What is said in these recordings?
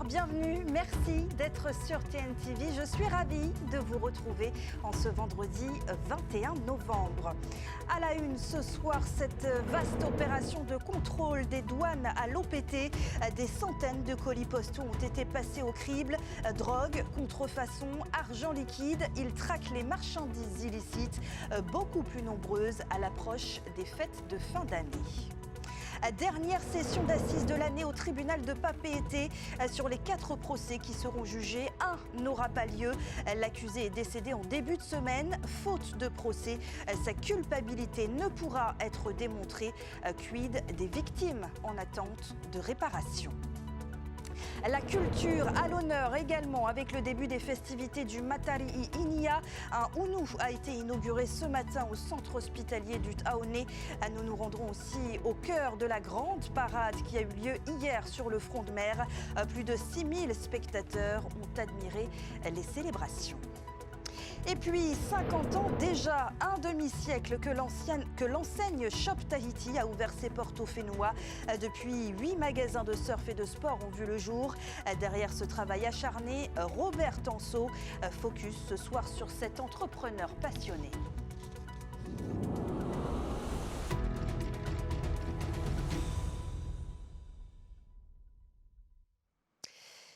bienvenue, merci d'être sur TNTV. Je suis ravie de vous retrouver en ce vendredi 21 novembre. À la une ce soir, cette vaste opération de contrôle des douanes à l'OPT. Des centaines de colis postaux ont été passés au crible. Drogue, contrefaçon, argent liquide. Ils traquent les marchandises illicites, beaucoup plus nombreuses à l'approche des fêtes de fin d'année. Dernière session d'assises de l'année au tribunal de Papeete. Sur les 4 procès qui seront jugés, un n'aura pas lieu. L'accusé est décédé en début de semaine. Faute de procès, sa culpabilité ne pourra être démontrée. Quid des victimes en attente de réparation. La culture à l'honneur également avec le début des festivités du Matari Inia. Un Onou a été inauguré ce matin au centre hospitalier du Taoné. Nous nous rendrons aussi au cœur de la grande parade qui a eu lieu hier sur le front de mer. Plus de 6000 spectateurs ont admiré les célébrations. Et puis, 50 ans déjà, un demi-siècle que l'enseigne Shop Tahiti a ouvert ses portes au Fénois. Depuis, 8 magasins de surf et de sport ont vu le jour. Derrière ce travail acharné, Robert Tanso focus ce soir sur cet entrepreneur passionné.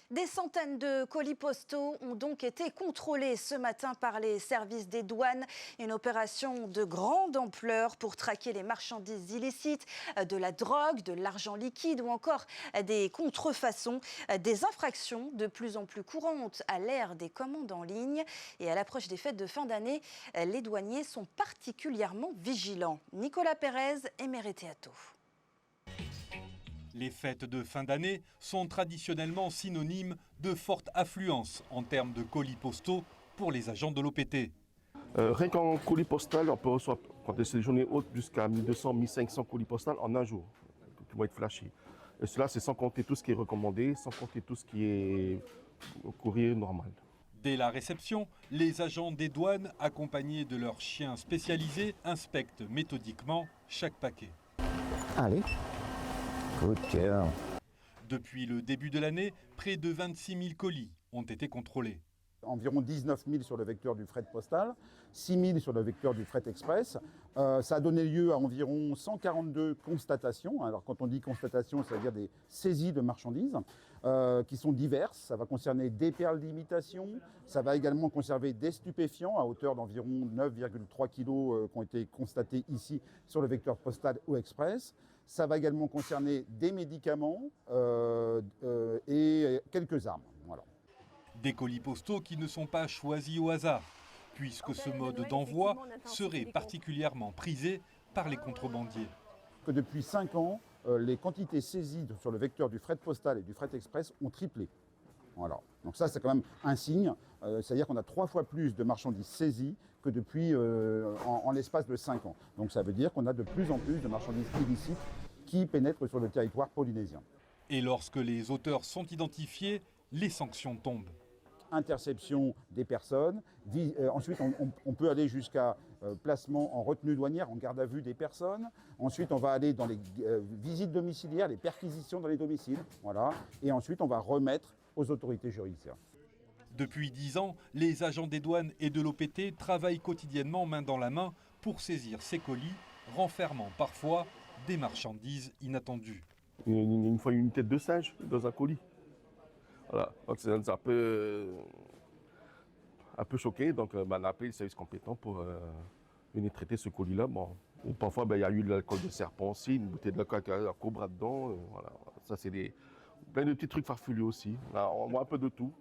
Des centaines de colis postaux ont donc été contrôlés ce matin par les services des douanes. Une opération de grande ampleur pour traquer les marchandises illicites, de la drogue, de l'argent liquide ou encore des contrefaçons. Des infractions de plus en plus courantes à l'ère des commandes en ligne. Et à l'approche des fêtes de fin d'année, les douaniers sont particulièrement vigilants. Nicolas Pérez et Mereteato. Les fêtes de fin d'année sont traditionnellement synonymes de forte affluence en termes de colis postaux pour les agents de l'OPT. Rien qu'en colis postal, on peut recevoir, quand c'est des journées hautes, jusqu'à 1200, 1500 colis postaux en un jour, qui vont être flashés. Et cela, c'est sans compter tout ce qui est recommandé, sans compter tout ce qui est au courrier normal. Dès la réception, les agents des douanes, accompagnés de leurs chiens spécialisés, inspectent méthodiquement chaque paquet. Allez. Coup de cœur. Depuis le début de l'année, près de 26 000 colis ont été contrôlés. Environ 19 000 sur le vecteur du fret postal, 6 000 sur le vecteur du fret express. Ça a donné lieu à environ 142 constatations. Alors quand on dit constatation, c'est-à-dire des saisies de marchandises qui sont diverses. Ça va concerner des perles d'imitation, ça va également conserver des stupéfiants à hauteur d'environ 9,3 kg qui ont été constatés ici sur le vecteur postal ou express. Ça va également concerner des médicaments et quelques armes. Voilà. Des colis postaux qui ne sont pas choisis au hasard, puisque ce mode d'envoi serait particulièrement prisé par les contrebandiers. Que depuis 5 ans, les quantités saisies sur le vecteur du fret postal et du fret express ont triplé. Voilà. Donc ça, c'est quand même un signe. C'est-à-dire qu'on a 3 fois plus de marchandises saisies que depuis en l'espace de 5 ans. Donc ça veut dire qu'on a de plus en plus de marchandises illicites qui pénètrent sur le territoire polynésien. Et lorsque les auteurs sont identifiés, les sanctions tombent. Interception des personnes. Ensuite, on peut aller jusqu'à placement en retenue douanière, en garde à vue des personnes. Ensuite, on va aller dans les visites domiciliaires, les perquisitions dans les domiciles. Voilà. Et ensuite, on va remettre aux autorités judiciaires. Depuis 10 ans, les agents des douanes et de l'OPT travaillent quotidiennement main dans la main pour saisir ces colis, renfermant parfois des marchandises inattendues. Une fois une tête de singe dans un colis. Voilà. Donc c'est un peu choqué. Donc on a appelé les services compétents pour venir traiter ce colis-là. Bon. Et parfois, il y a eu de l'alcool de serpent aussi, une bouteille de l'alcool avec un cobra dedans. Voilà. Ça, c'est plein de petits trucs farfelus aussi. Là, on voit un peu de tout.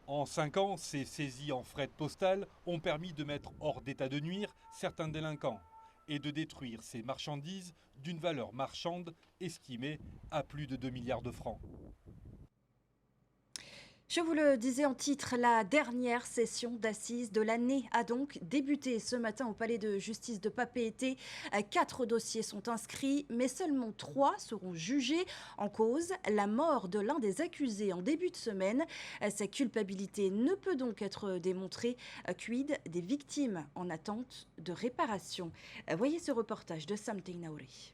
En 5 ans, ces saisies en fret postal ont permis de mettre hors d'état de nuire certains délinquants et de détruire ces marchandises d'une valeur marchande estimée à plus de 2 milliards de francs. Je vous le disais en titre, la dernière session d'assises de l'année a donc débuté ce matin au palais de justice de Papeete. 4 dossiers sont inscrits, mais seulement 3 seront jugés. En cause, la mort de l'un des accusés en début de semaine. Sa culpabilité ne peut donc être démontrée. Quid des victimes en attente de réparation. Voyez ce reportage de Sam Teinaouri.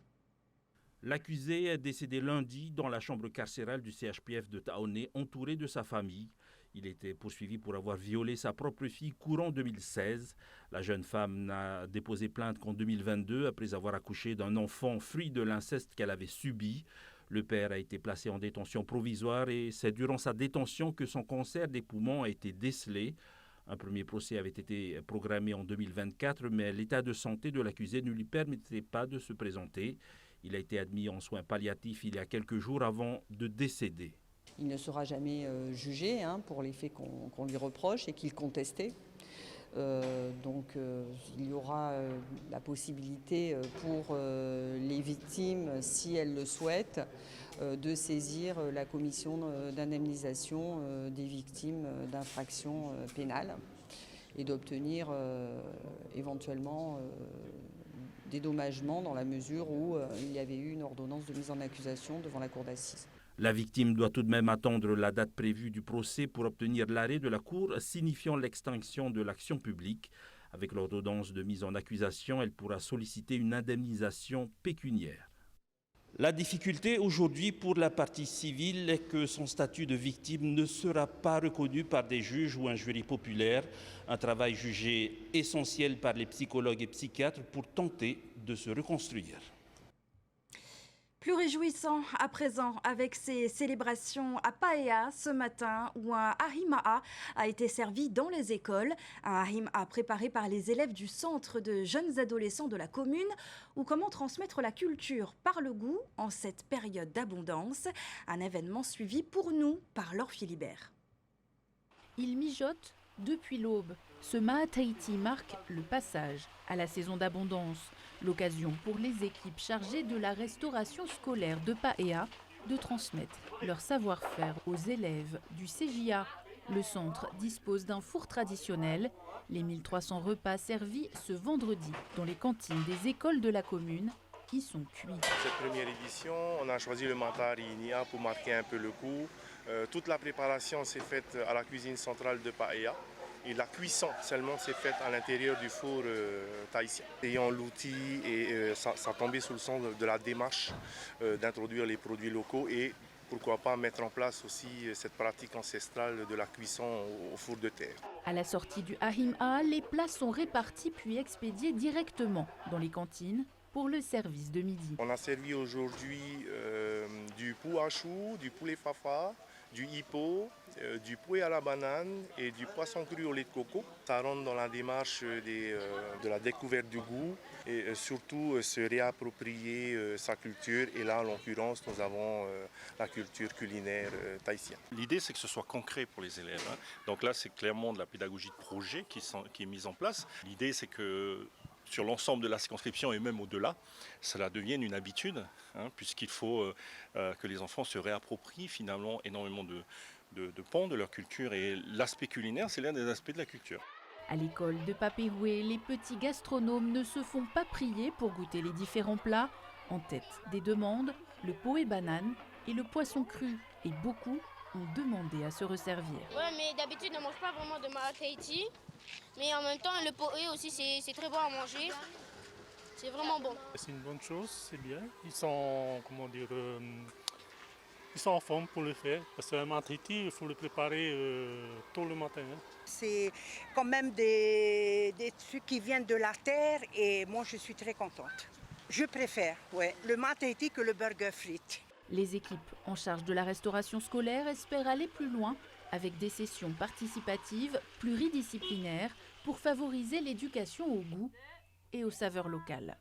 L'accusé est décédé lundi dans la chambre carcérale du CHPF de Taoné, entouré de sa famille. Il était poursuivi pour avoir violé sa propre fille courant 2016. La jeune femme n'a déposé plainte qu'en 2022 après avoir accouché d'un enfant fruit de l'inceste qu'elle avait subi. Le père a été placé en détention provisoire et c'est durant sa détention que son cancer des poumons a été décelé. Un premier procès avait été programmé en 2024, mais l'état de santé de l'accusé ne lui permettait pas de se présenter. Il a été admis en soins palliatifs il y a quelques jours avant de décéder. Il ne sera jamais jugé pour les faits qu'on lui reproche et qu'il contestait. Il y aura la possibilité pour les victimes, si elles le souhaitent, de saisir la commission d'indemnisation des victimes d'infractions pénales et d'obtenir éventuellement dédommagement dans la mesure où il y avait eu une ordonnance de mise en accusation devant la cour d'assises. La victime doit tout de même attendre la date prévue du procès pour obtenir l'arrêt de la Cour signifiant l'extinction de l'action publique. Avec l'ordonnance de mise en accusation, elle pourra solliciter une indemnisation pécuniaire. La difficulté aujourd'hui pour la partie civile est que son statut de victime ne sera pas reconnu par des juges ou un jury populaire, un travail jugé essentiel par les psychologues et psychiatres pour tenter de se reconstruire. Plus réjouissant à présent avec ces célébrations à Paea ce matin où un Ahima'a a été servi dans les écoles. Un Ahima'a préparé par les élèves du centre de jeunes adolescents de la commune ou comment transmettre la culture par le goût en cette période d'abondance. Un événement suivi pour nous par Laure Philibert. Il mijote depuis l'aube. Ce Maataiti marque le passage à la saison d'abondance. L'occasion pour les équipes chargées de la restauration scolaire de Paea de transmettre leur savoir-faire aux élèves du CJA. Le centre dispose d'un four traditionnel. Les 1300 repas servis ce vendredi dans les cantines des écoles de la commune y sont cuits. Cette première édition, on a choisi le Mantari Inia pour marquer un peu le coup. Toute la préparation s'est faite à la cuisine centrale de Paea. Et la cuisson seulement s'est faite à l'intérieur du four tahitien. Ayant l'outil et ça tombait sous le sens de la démarche d'introduire les produits locaux et pourquoi pas mettre en place aussi cette pratique ancestrale de la cuisson au four de terre. À la sortie du Ahima'a, les plats sont répartis puis expédiés directement dans les cantines pour le service de midi. On a servi aujourd'hui du pou à chou, du poulet fafa, du hippo, du poulet à la banane et du poisson cru au lait de coco. Ça rentre dans la démarche de la découverte du goût et surtout se réapproprier sa culture. Et là, en l'occurrence, nous avons la culture culinaire tahitienne. L'idée, c'est que ce soit concret pour les élèves. Donc là, c'est clairement de la pédagogie de projet qui est mise en place. L'idée, c'est que sur l'ensemble de la circonscription et même au-delà, cela devienne une habitude, puisqu'il faut que les enfants se réapproprient finalement énormément de pans de leur culture. Et l'aspect culinaire, c'est l'un des aspects de la culture. À l'école de Papéroué, les petits gastronomes ne se font pas prier pour goûter les différents plats. En tête des demandes, le pot et banane et le poisson cru. Et beaucoup ont demandé à se resservir. Ouais, mais d'habitude, on ne mange pas vraiment de Maataiti. Mais en même temps, le poé aussi, c'est très bon à manger. C'est vraiment bon. C'est une bonne chose, c'est bien. Ils sont, ils sont en forme pour le faire. Parce que le Maataiti, il faut le préparer tôt le matin. C'est quand même des trucs qui viennent de la terre et moi, je suis très contente. Je préfère le Maataiti que le burger frites. Les équipes en charge de la restauration scolaire espèrent aller plus loin avec des sessions participatives pluridisciplinaires pour favoriser l'éducation au goût et aux saveurs locales.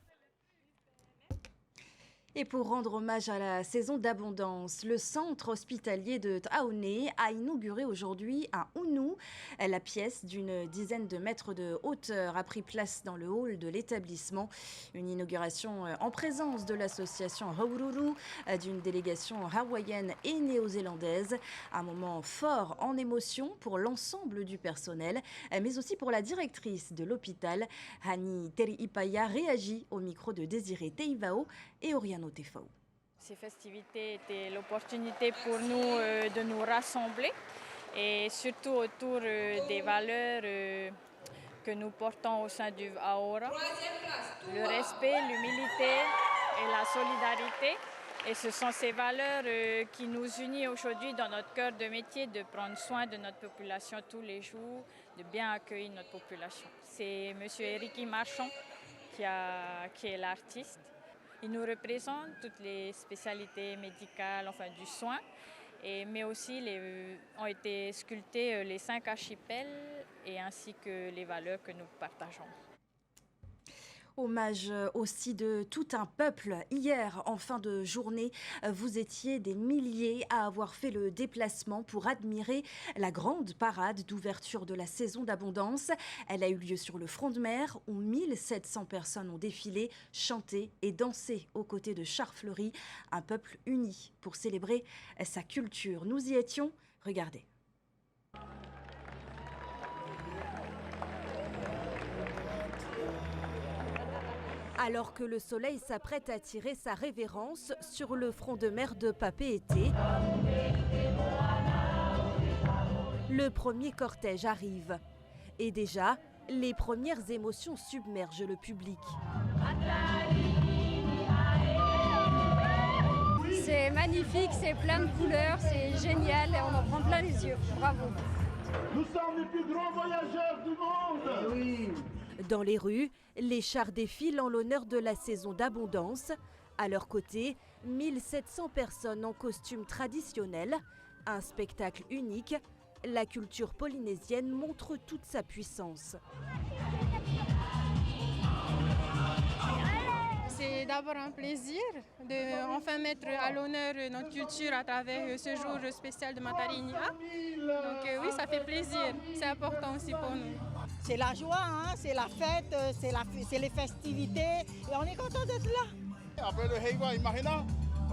Et pour rendre hommage à la saison d'abondance, le centre hospitalier de Taoné a inauguré aujourd'hui un Ounou. La pièce d'une dizaine de mètres de hauteur a pris place dans le hall de l'établissement. Une inauguration en présence de l'association Haururu, d'une délégation hawaïenne et néo-zélandaise. Un moment fort en émotion pour l'ensemble du personnel, mais aussi pour la directrice de l'hôpital. Hani Teriipaya réagit au micro de Désiré Teivao et Oriano Tefao. Ces festivités étaient l'opportunité pour nous de nous rassembler et surtout autour des valeurs que nous portons au sein du Aora. Le respect, l'humilité et la solidarité. Et ce sont ces valeurs qui nous unissent aujourd'hui dans notre cœur de métier, de prendre soin de notre population tous les jours, de bien accueillir notre population. C'est M. Éric Marchand qui est l'artiste. Il nous représente toutes les spécialités médicales, enfin du soin, mais aussi ont été sculptés les 5 archipels et ainsi que les valeurs que nous partageons. Hommage aussi de tout un peuple. Hier, en fin de journée, vous étiez des milliers à avoir fait le déplacement pour admirer la grande parade d'ouverture de la saison d'abondance. Elle a eu lieu sur le front de mer où 1700 personnes ont défilé, chanté et dansé aux côtés de chars fleuris. Un peuple uni pour célébrer sa culture. Nous y étions, regardez. Alors que le soleil s'apprête à tirer sa révérence sur le front de mer de Papeete, le premier cortège arrive. Et déjà, les premières émotions submergent le public. C'est magnifique, c'est plein de couleurs, c'est génial et on en prend plein les yeux. Bravo. Nous sommes les plus grands voyageurs du monde. Oui. Dans les rues, les chars défilent en l'honneur de la saison d'abondance. À leur côté, 1700 personnes en costume traditionnel. Un spectacle unique. La culture polynésienne montre toute sa puissance. C'est d'abord un plaisir de enfin mettre à l'honneur notre culture à travers ce jour spécial de Matari Inia. Donc oui, ça fait plaisir. C'est important aussi pour nous. C'est la joie, hein, c'est la fête, c'est les festivités et on est content d'être là. Après le Heiwa Imahina,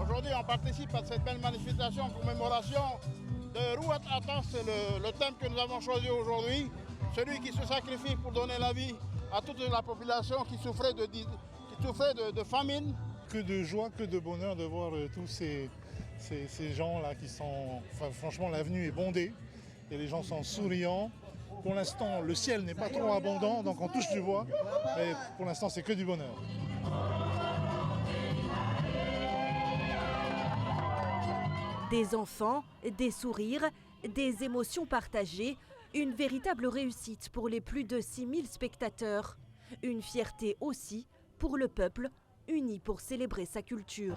aujourd'hui on participe à cette belle manifestation en commémoration de Ruat Atan, c'est le thème que nous avons choisi aujourd'hui. Celui qui se sacrifie pour donner la vie à toute la population qui souffrait de famine. Que de joie, que de bonheur de voir tous ces gens-là qui sont... Enfin, franchement, l'avenue est bondée et les gens sont souriants. Pour l'instant, le ciel n'est pas trop abondant, donc on touche du bois. Mais pour l'instant, c'est que du bonheur. Des enfants, des sourires, des émotions partagées. Une véritable réussite pour les plus de 6000 spectateurs. Une fierté aussi pour le peuple, uni pour célébrer sa culture.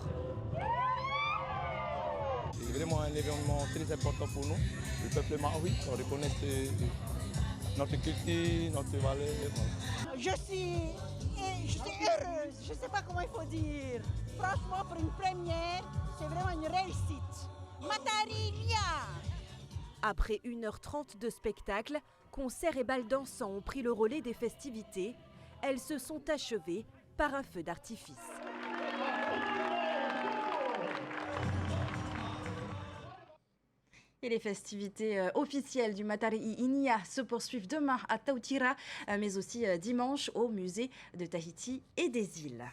C'est vraiment un événement très important pour nous. Le peuple maori, on reconnaît notre culture, notre valeur. Je suis heureuse, je ne sais pas comment il faut dire. Franchement, pour une première, c'est vraiment une réussite. Matari Inia. Après 1h30 de spectacle, concerts et balles dansants ont pris le relais des festivités. Elles se sont achevées par un feu d'artifice. Et les festivités officielles du Matari Inia se poursuivent demain à Tautira, mais aussi dimanche au musée de Tahiti et des îles.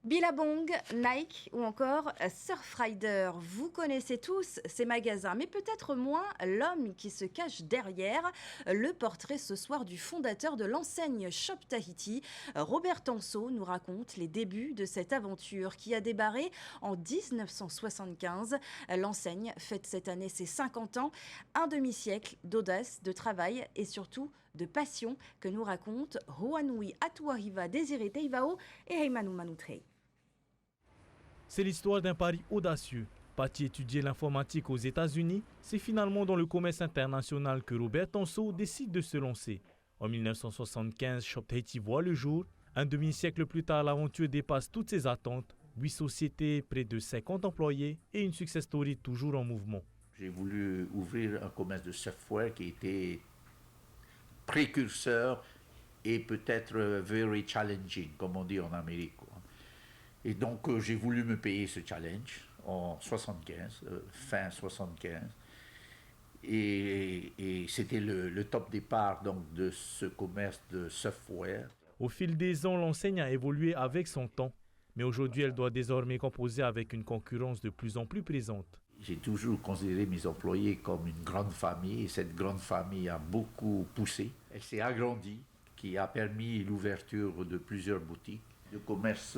Billabong, Nike ou encore Surfrider. Vous connaissez tous ces magasins, mais peut-être moins l'homme qui se cache derrière. Le portrait ce soir du fondateur de l'enseigne Shop Tahiti, Robert Tanso, nous raconte les débuts de cette aventure qui a débarré en 1975. L'enseigne fête cette année ses 50 ans, un demi-siècle d'audace, de travail et surtout de passion que nous racontent Hoanui Atuariva Désiré Teivao et Heimanu Manutrei. C'est l'histoire d'un pari audacieux. Parti étudier l'informatique aux États-Unis, c'est finalement dans le commerce international que Robert Tanso décide de se lancer. En 1975, Shop Tahiti voit le jour. Un demi-siècle plus tard, l'aventure dépasse toutes ses attentes. 8 sociétés, près de 50 employés et une success story toujours en mouvement. J'ai voulu ouvrir un commerce de software qui était précurseur et peut-être very challenging, comme on dit en Amérique. Et donc, j'ai voulu me payer ce challenge en 75, fin 75. Et c'était le top départ donc, de ce commerce de software. Au fil des ans, l'enseigne a évolué avec son temps. Mais aujourd'hui, elle doit désormais composer avec une concurrence de plus en plus présente. J'ai toujours considéré mes employés comme une grande famille. Et cette grande famille a beaucoup poussé. Elle s'est agrandie, qui a permis l'ouverture de plusieurs boutiques. Le commerce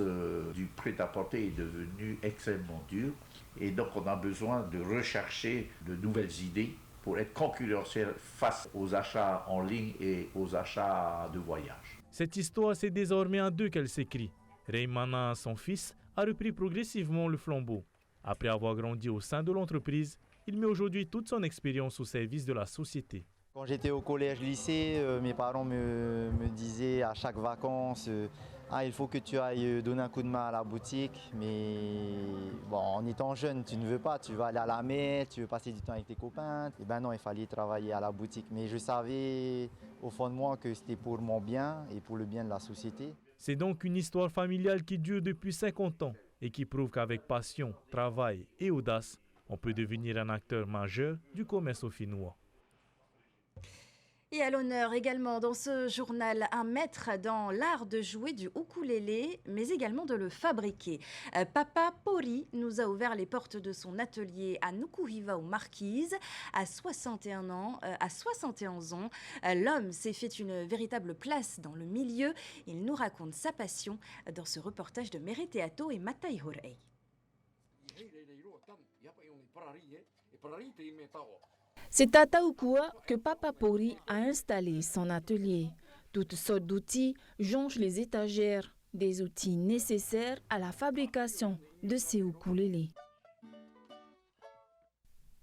du prêt-à-porter est devenu extrêmement dur et donc on a besoin de rechercher de nouvelles idées pour être concurrentiel face aux achats en ligne et aux achats de voyage. Cette histoire, c'est désormais en deux qu'elle s'écrit. Reymana, son fils, a repris progressivement le flambeau. Après avoir grandi au sein de l'entreprise, il met aujourd'hui toute son expérience au service de la société. Quand j'étais au collège-lycée, mes parents me disaient à chaque vacances il faut que tu ailles donner un coup de main à la boutique. Mais bon, en étant jeune, tu ne veux pas, tu veux aller à la mer, tu veux passer du temps avec tes copains. Et ben non, il fallait travailler à la boutique. Mais je savais au fond de moi que c'était pour mon bien et pour le bien de la société. C'est donc une histoire familiale qui dure depuis 50 ans et qui prouve qu'avec passion, travail et audace, on peut devenir un acteur majeur du commerce finnois. Et à l'honneur également dans ce journal, un maître dans l'art de jouer du ukulélé, mais également de le fabriquer. Papa Pori nous a ouvert les portes de son atelier à Nukuhiva aux Marquises. À 71 ans, l'homme s'est fait une véritable place dans le milieu. Il nous raconte sa passion dans ce reportage de Mereteato et Matai Horei. C'est à Taukua que Papa Pori a installé son atelier. Toutes sortes d'outils jonchent les étagères, des outils nécessaires à la fabrication de ces ukulélés.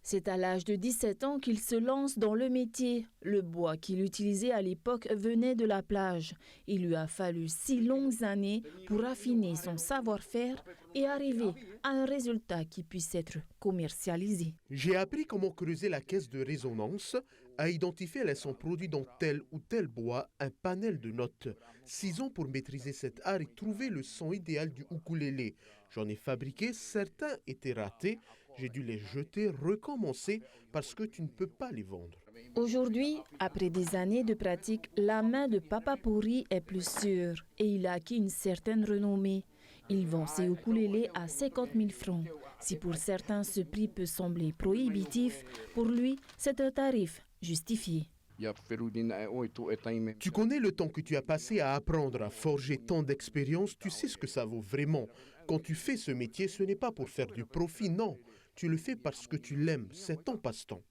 C'est à l'âge de 17 ans qu'il se lance dans le métier. Le bois qu'il utilisait à l'époque venait de la plage. Il lui a fallu 6 longues années pour affiner son savoir-faire et arriver à un résultat qui puisse être commercialisé. J'ai appris comment creuser la caisse de résonance, à identifier les sons produits dans tel ou tel bois, un panel de notes. 6 ans pour maîtriser cet art et trouver le son idéal du ukulélé. J'en ai fabriqué, certains étaient ratés. J'ai dû les jeter, recommencer, parce que tu ne peux pas les vendre. Aujourd'hui, après des années de pratique, la main de Papa Pori est plus sûre et il a acquis une certaine renommée. Il vend ses ukulélés à 50 000 francs. Si pour certains ce prix peut sembler prohibitif, pour lui, c'est un tarif justifié. Tu connais le temps que tu as passé à apprendre, à forger tant d'expérience, tu sais ce que ça vaut vraiment. Quand tu fais ce métier, ce n'est pas pour faire du profit, non. Tu le fais parce que tu l'aimes, c'est ton passe-temps.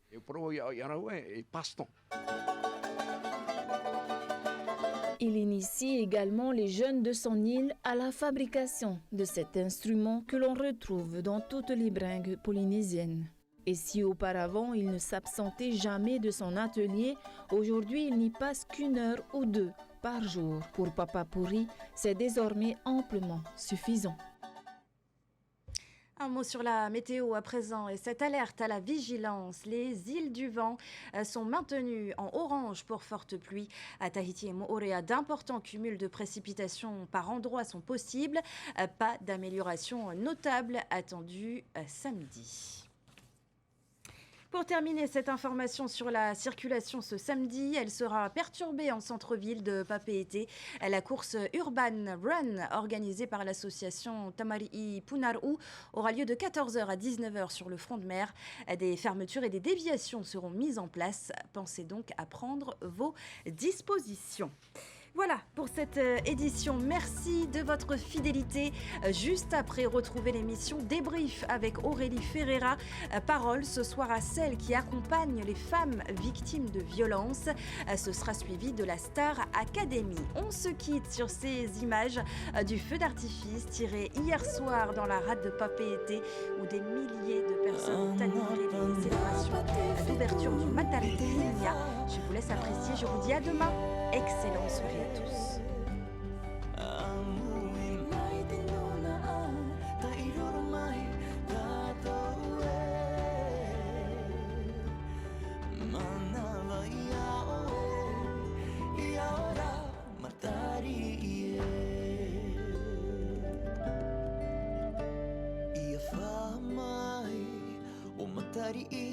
Il initie également les jeunes de son île à la fabrication de cet instrument que l'on retrouve dans toutes les bringues polynésiennes. Et si auparavant il ne s'absentait jamais de son atelier, aujourd'hui il n'y passe qu'1 heure ou 2 par jour. Pour Papa Pori, c'est désormais amplement suffisant. Un mot sur la météo à présent et cette alerte à la vigilance. Les îles du vent sont maintenues en orange pour forte pluie. À Tahiti et Moorea, d'importants cumuls de précipitations par endroits sont possibles. Pas d'amélioration notable attendue samedi. Pour terminer cette information sur la circulation ce samedi, elle sera perturbée en centre-ville de Papeete. La course Urban Run organisée par l'association Tamari'i Punaru aura lieu de 14h à 19h sur le front de mer. Des fermetures et des déviations seront mises en place. Pensez donc à prendre vos dispositions. Voilà pour cette édition. Merci de votre fidélité. Juste après, retrouvez l'émission Débrief avec Aurélie Ferreira. Parole ce soir à celles qui accompagnent les femmes victimes de violences. Ce sera suivi de la Star Academy. On se quitte sur ces images du feu d'artifice tiré hier soir dans la rade de Papeete où des milliers de personnes ont animé les célébrations d'ouverture du Matarinia. Je vous laisse apprécier. Je vous dis à demain. Excellente soirée à tous. Matari